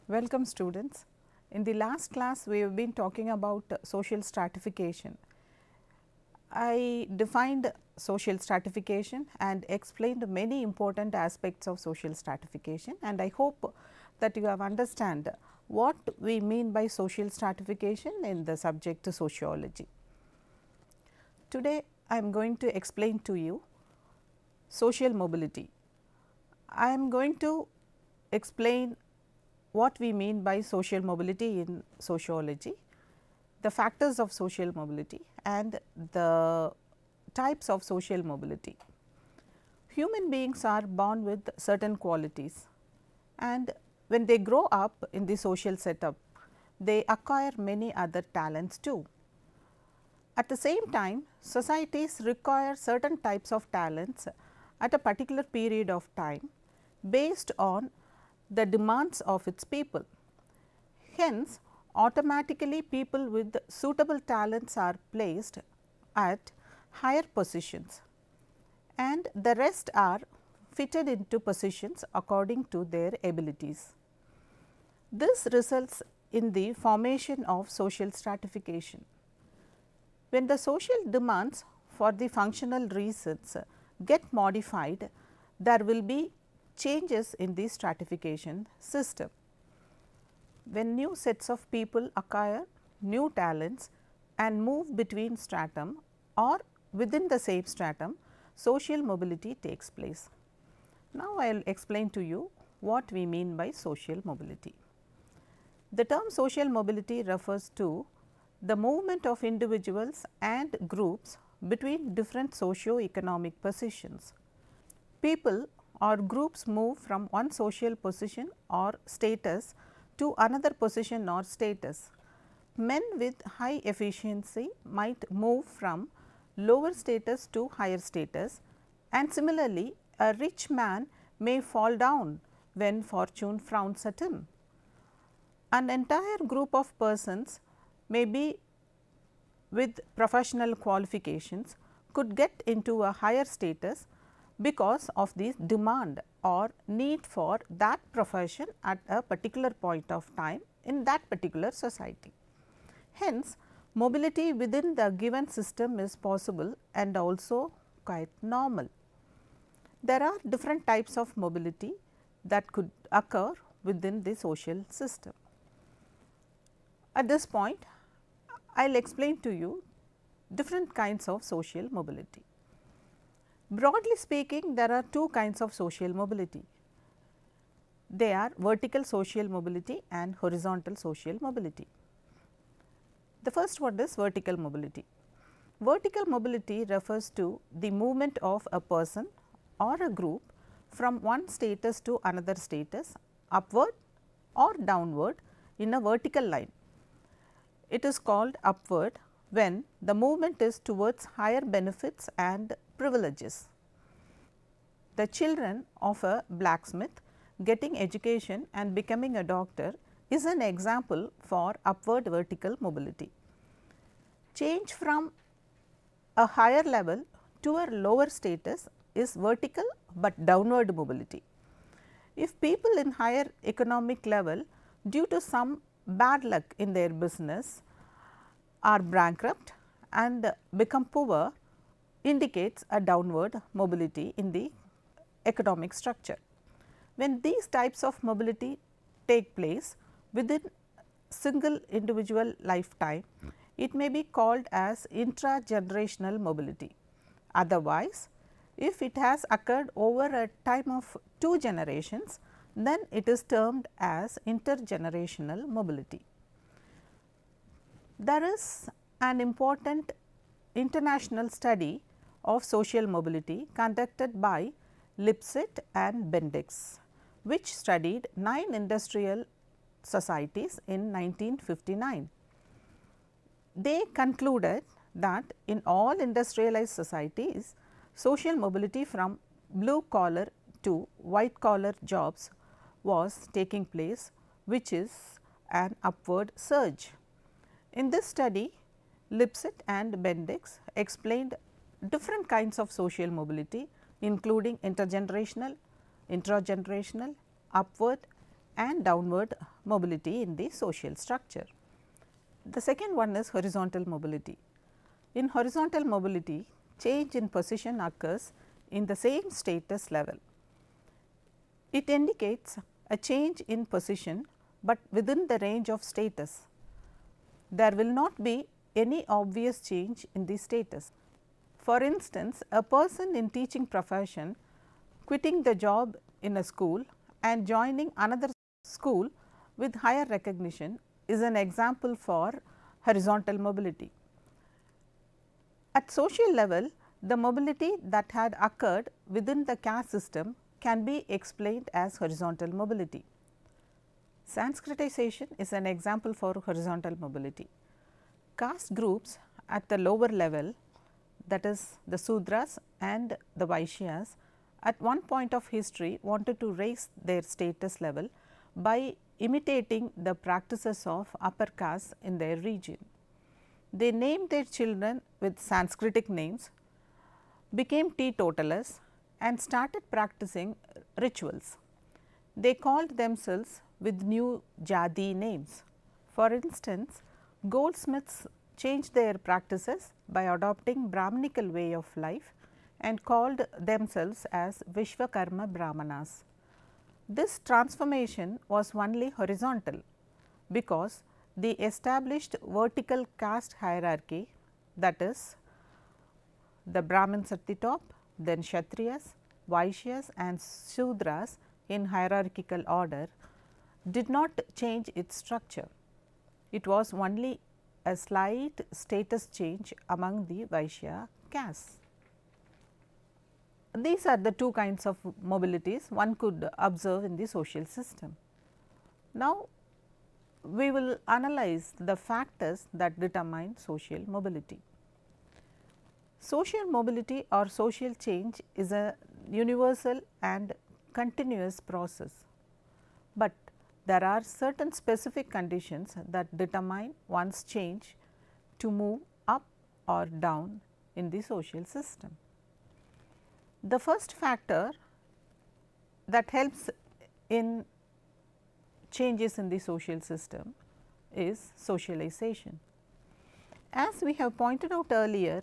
Welcome students. In the last class we have been talking about social stratification. I defined social stratification and explained many important aspects of social stratification, and I hope that you have understand what we mean by social stratification in the subject sociology. Today I am going to explain to you social mobility. I am going to explain what we mean by social mobility in sociology, the factors of social mobility and the types of social mobility. Human beings are born with certain qualities, and when they grow up in the social setup, they acquire many other talents too. At the same time, societies require certain types of talents at a particular period of time based on the demands of its people. Hence, automatically people with suitable talents are placed at higher positions, and the rest are fitted into positions according to their abilities. This results in the formation of social stratification. When the social demands for the functional reasons get modified, there will be changes in the stratification system. When new sets of people acquire new talents and move between stratum or within the same stratum, social mobility takes place. Now, I will explain to you what we mean by social mobility. The term social mobility refers to the movement of individuals and groups between different socio-economic positions. People or groups move from one social position or status to another position or status. Men with high efficiency might move from lower status to higher status, and similarly a rich man may fall down when fortune frowns at him. An entire group of persons may be with professional qualifications could get into a higher status because of the demand or need for that profession at a particular point of time in that particular society. Hence, mobility within the given system is possible and also quite normal. There are different types of mobility that could occur within the social system. At this point, I will explain to you different kinds of social mobility. Broadly speaking, there are two kinds of social mobility. They are vertical social mobility and horizontal social mobility. The first one is vertical mobility. Vertical mobility refers to the movement of a person or a group from one status to another status, upward or downward in a vertical line. It is called upward when the movement is towards higher benefits and privileges. The children of a blacksmith getting education and becoming a doctor is an example for upward vertical mobility. Change from a higher level to a lower status is vertical, but downward mobility. If people in higher economic level due to some bad luck in their business are bankrupt and become poor, indicates a downward mobility in the economic structure. When these types of mobility take place, within single individual lifetime, it may be called as intragenerational mobility. Otherwise, if it has occurred over a time of 2 generations, then it is termed as intergenerational mobility. There is an important international study of social mobility conducted by Lipset and Bendix, which studied 9 industrial societies in 1959. They concluded that in all industrialized societies, social mobility from blue collar to white collar jobs was taking place, which is an upward surge. In this study, Lipset and Bendix explained different kinds of social mobility, including intergenerational, intragenerational, upward and downward mobility in the social structure. The second one is horizontal mobility. In horizontal mobility, change in position occurs in the same status level. It indicates a change in position, but within the range of status. There will not be any obvious change in the status. For instance, a person in teaching profession quitting the job in a school and joining another school with higher recognition is an example for horizontal mobility. At social level, the mobility that had occurred within the caste system can be explained as horizontal mobility. Sanskritization is an example for horizontal mobility. Caste groups at the lower level, that is the Sudras and the Vaishyas, at one point of history wanted to raise their status level by imitating the practices of upper castes in their region. They named their children with Sanskritic names, became teetotalers and started practicing rituals. They called themselves with new jadi names. For instance, goldsmiths changed their practices by adopting Brahminical way of life and called themselves as Vishwakarma Brahmanas. This transformation was only horizontal, because the established vertical caste hierarchy, that is the Brahmins at the top, then Kshatriyas, Vaishyas and Shudras in hierarchical order, did not change its structure. It was only a slight status change among the Vaishya castes. These are the two kinds of mobilities one could observe in the social system. Now, we will analyze the factors that determine social mobility. Social mobility or social change is a universal and continuous process, but there are certain specific conditions that determine one's change to move up or down in the social system. The first factor that helps in changes in the social system is socialization. As we have pointed out earlier,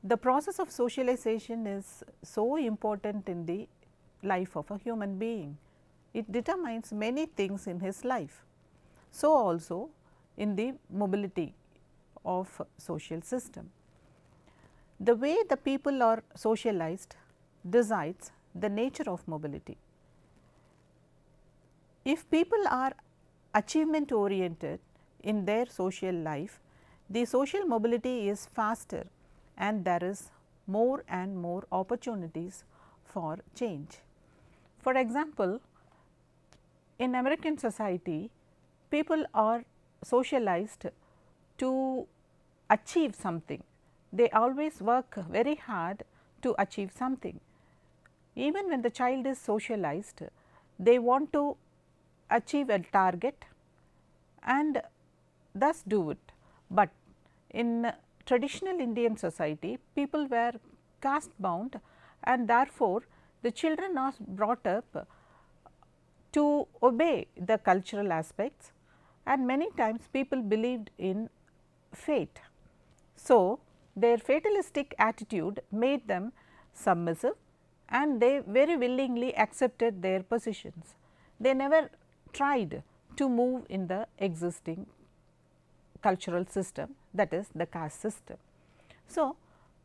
the process of socialization is so important in the life of a human being. It determines many things in his life. So, also in the mobility of social system. The way the people are socialized decides the nature of mobility. If people are achievement oriented in their social life, the social mobility is faster and there is more and more opportunities for change. For example, in American society, people are socialized to achieve something. They always work very hard to achieve something. Even when the child is socialized, they want to achieve a target and thus do it. But in traditional Indian society, people were caste bound and therefore, the children are brought up to obey the cultural aspects, and many times people believed in fate. So, their fatalistic attitude made them submissive and they very willingly accepted their positions. They never tried to move in the existing cultural system, that is the caste system. So,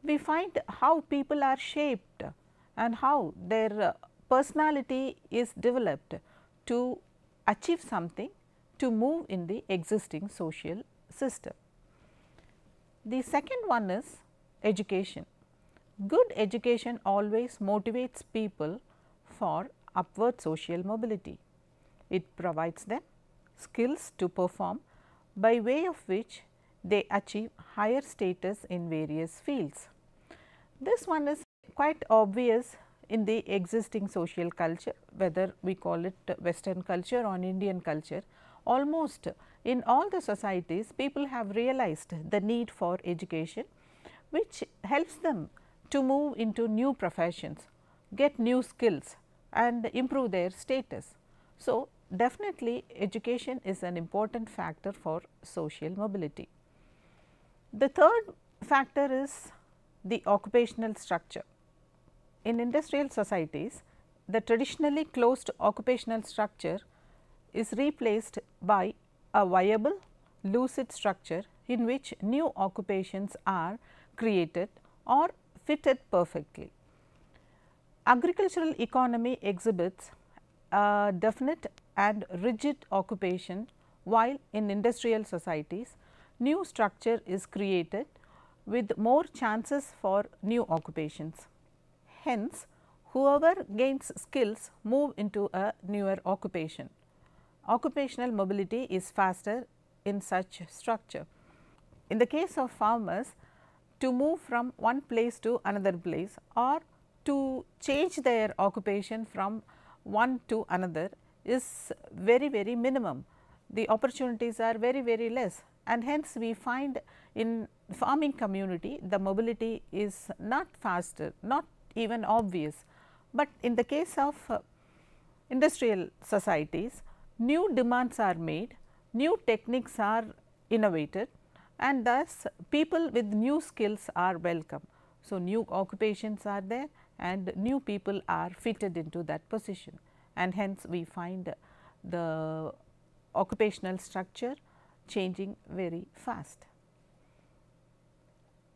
we find how people are shaped and how their personality is developed to achieve something, to move in the existing social system. The second one is education. Good education always motivates people for upward social mobility. It provides them skills to perform, by way of which they achieve higher status in various fields. This one is quite obvious in the existing social culture, whether we call it Western culture or Indian culture. Almost in all the societies, people have realized the need for education, which helps them to move into new professions, get new skills and improve their status. So, definitely education is an important factor for social mobility. The third factor is the occupational structure. In industrial societies, the traditionally closed occupational structure is replaced by a viable lucid structure in which new occupations are created or fitted perfectly. Agricultural economy exhibits a definite and rigid occupation, while in industrial societies new structure is created with more chances for new occupations. Hence, whoever gains skills move into a newer occupation. Occupational mobility is faster in such structure. In the case of farmers, to move from one place to another place or to change their occupation from one to another is very minimum. The opportunities are very less, and hence we find in farming community the mobility is not faster, not even obvious. But in the case of industrial societies, new demands are made, new techniques are innovated, and thus people with new skills are welcome. So, new occupations are there and new people are fitted into that position, and hence we find the occupational structure changing very fast.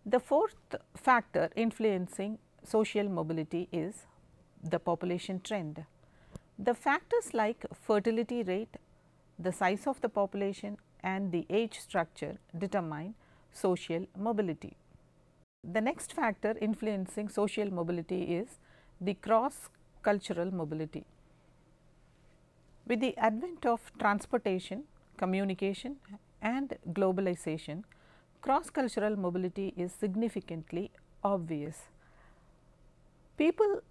The fourth factor influencing social mobility is the population trend. The factors like fertility rate, the size of the population and the age structure determine social mobility. The next factor influencing social mobility is the cross cultural mobility. With the advent of transportation, communication and globalization, cross cultural mobility is significantly obvious. People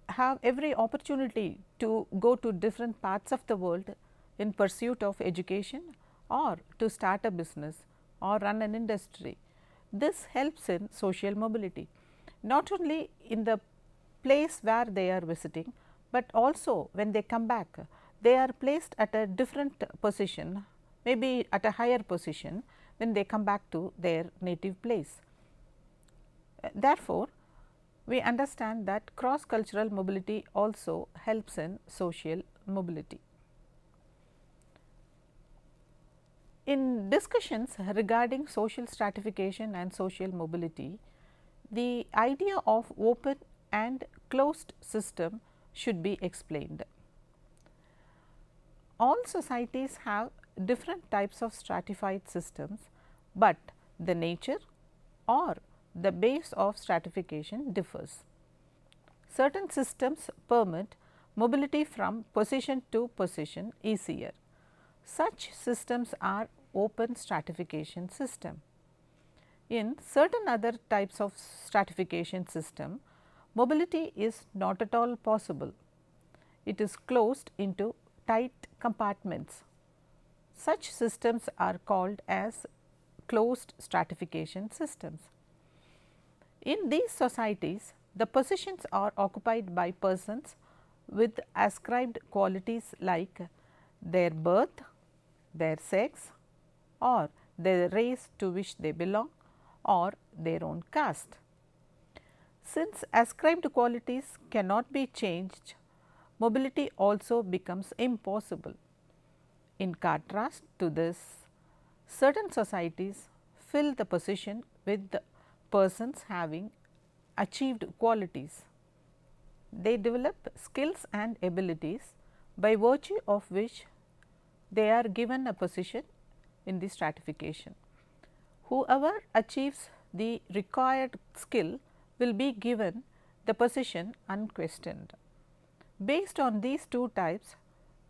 have every opportunity to go to different parts of the world in pursuit of education or to start a business or run an industry. This helps in social mobility, not only in the place where they are visiting, but also when they come back, they are placed at a different position, maybe at a higher position when they come back to their native place. Therefore, we understand that cross cultural mobility also helps in social mobility. In discussions regarding social stratification and social mobility, the idea of open and closed system should be explained. All societies have different types of stratified systems, but the nature or the base of stratification differs. Certain systems permit mobility from position to position easier. Such systems are open stratification system. In certain other types of stratification system, mobility is not at all possible. It is closed into tight compartments. Such systems are called as closed stratification systems. In these societies, the positions are occupied by persons with ascribed qualities like their birth, their sex or the race to which they belong or their own caste. Since ascribed qualities cannot be changed, mobility also becomes impossible. In contrast to this, certain societies fill the position with the persons having achieved qualities. They develop skills and abilities by virtue of which they are given a position in the stratification. Whoever achieves the required skill will be given the position unquestioned. Based on these two types,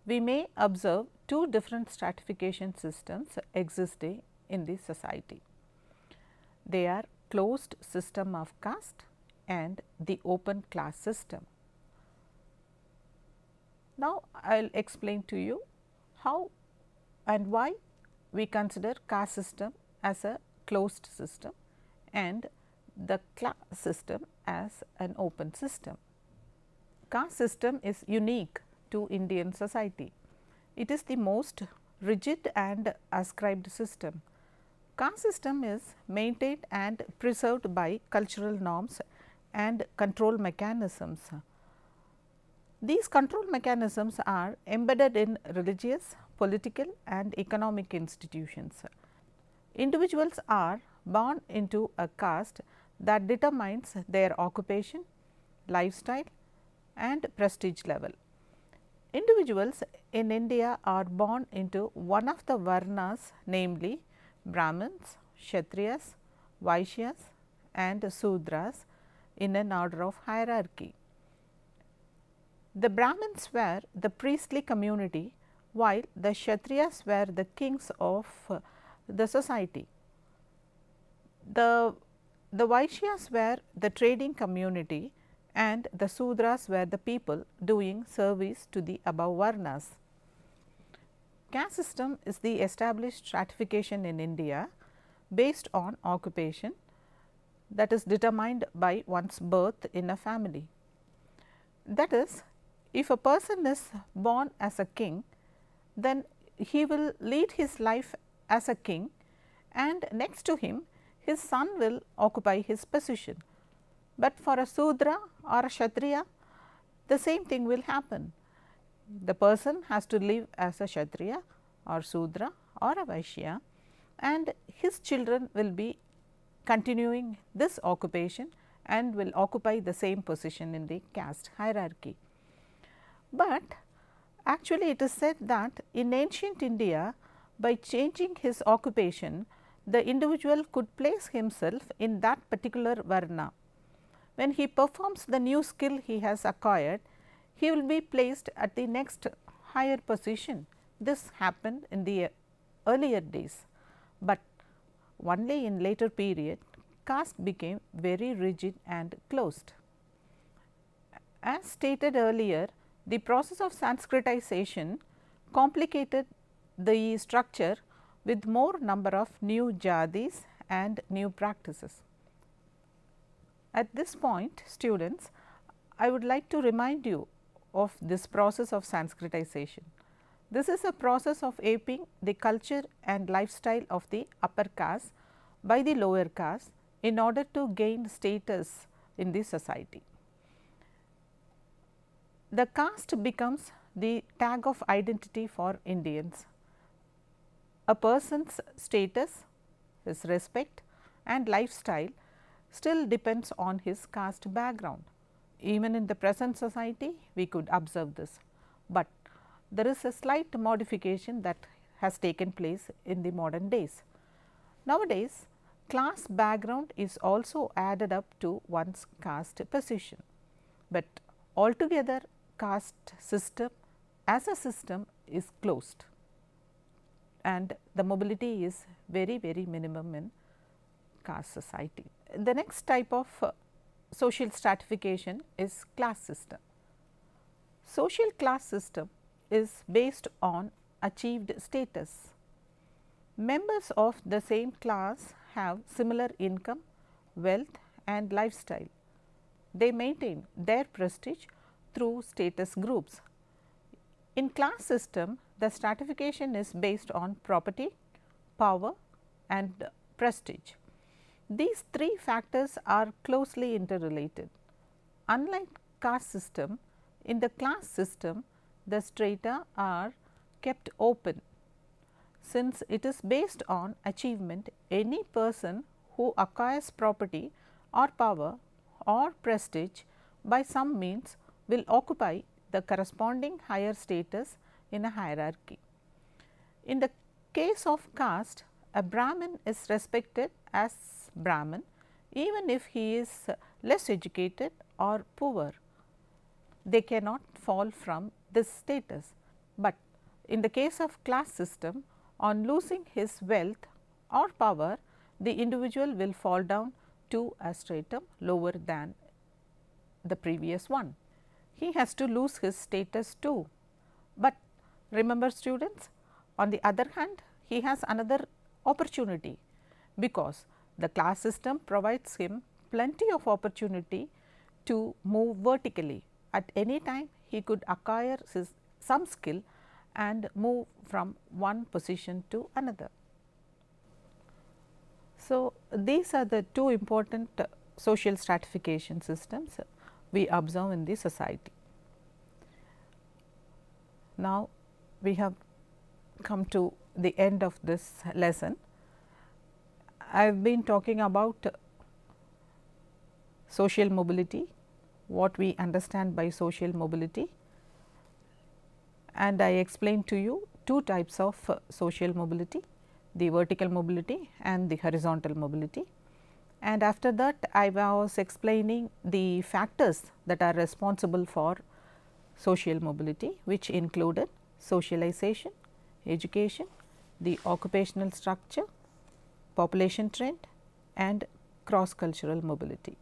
we may observe two different stratification systems existing in the society. They are closed system of caste and the open class system. Now, I will explain to you how and why we consider caste system as a closed system and the class system as an open system. Caste system is unique to Indian society. It is the most rigid and ascribed system. Caste system is maintained and preserved by cultural norms and control mechanisms. These control mechanisms are embedded in religious, political and economic institutions. Individuals are born into a caste that determines their occupation, lifestyle and prestige level. Individuals in India are born into one of the varnas, namely Brahmins, Kshatriyas, Vaishyas and Sudras in an order of hierarchy. The Brahmins were the priestly community, while the Kshatriyas were the kings of the society. The Vaishyas were the trading community and the Sudras were the people doing service to the above varnas. Caste system is the established stratification in India based on occupation, that is determined by one's birth in a family. That is, if a person is born as a king, then he will lead his life as a king and next to him his son will occupy his position. But for a Sudra or a Kshatriya, the same thing will happen. The person has to live as a Kshatriya or Sudra or a Vaishya and his children will be continuing this occupation and will occupy the same position in the caste hierarchy. But actually it is said that in ancient India, by changing his occupation, the individual could place himself in that particular varna. When he performs the new skill he has acquired, he will be placed at the next higher position. This happened in the earlier days, but only in later period caste became very rigid and closed. As stated earlier, the process of Sanskritization complicated the structure with more number of new jadis and new practices. At this point, students, I would like to remind you of this process of Sanskritization. This is a process of aping the culture and lifestyle of the upper caste by the lower caste in order to gain status in the society. The caste becomes the tag of identity for Indians. A person's status, his respect and lifestyle still depends on his caste background. Even in the present society, we could observe this, but there is a slight modification that has taken place in the modern days. Nowadays, class background is also added up to one's caste position, but altogether caste system as a system is closed and the mobility is very minimum in caste society. The next type of social stratification is class system. Social class system is based on achieved status. Members of the same class have similar income, wealth and lifestyle. They maintain their prestige through status groups. In class system, the stratification is based on property, power and prestige. These three factors are closely interrelated. Unlike caste system, in the class system, the strata are kept open since it is based on achievement. Any person who acquires property or power or prestige by some means will occupy the corresponding higher status in a hierarchy. In the case of caste, a Brahmin is respected as Brahmin even if he is less educated or poor. They cannot fall from this status, but in the case of class system, on losing his wealth or power, the individual will fall down to a stratum lower than the previous one. He has to lose his status too, but remember students, on the other hand, he has another opportunity, because the class system provides him plenty of opportunity to move vertically. At any time he could acquire some skill and move from one position to another. So, these are the two important social stratification systems we observe in the society. Now, we have come to the end of this lesson. I have been talking about social mobility, what we understand by social mobility, and I explained to you two types of social mobility, the vertical mobility and the horizontal mobility. And after that, I was explaining the factors that are responsible for social mobility, which included socialization, education, the occupational structure, population trend and cross cultural mobility.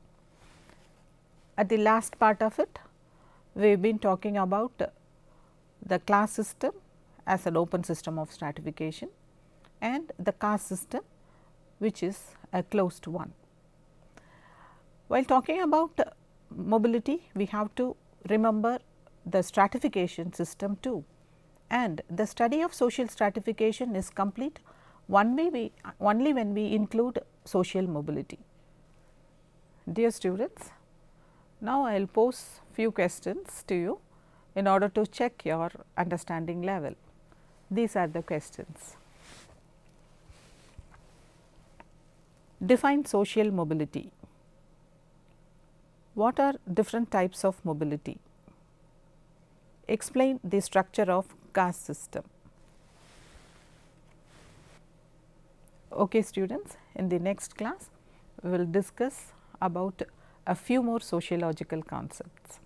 At the last part of it, we have been talking about the class system as an open system of stratification and the caste system, which is a closed one. While talking about mobility, we have to remember the stratification system too, and the study of social stratification is complete only when we include social mobility. Dear students, now I will pose few questions to you in order to check your understanding level. These are the questions. Define social mobility. What are different types of mobility? Explain the structure of caste system. Okay students, in the next class we will discuss about a few more sociological concepts.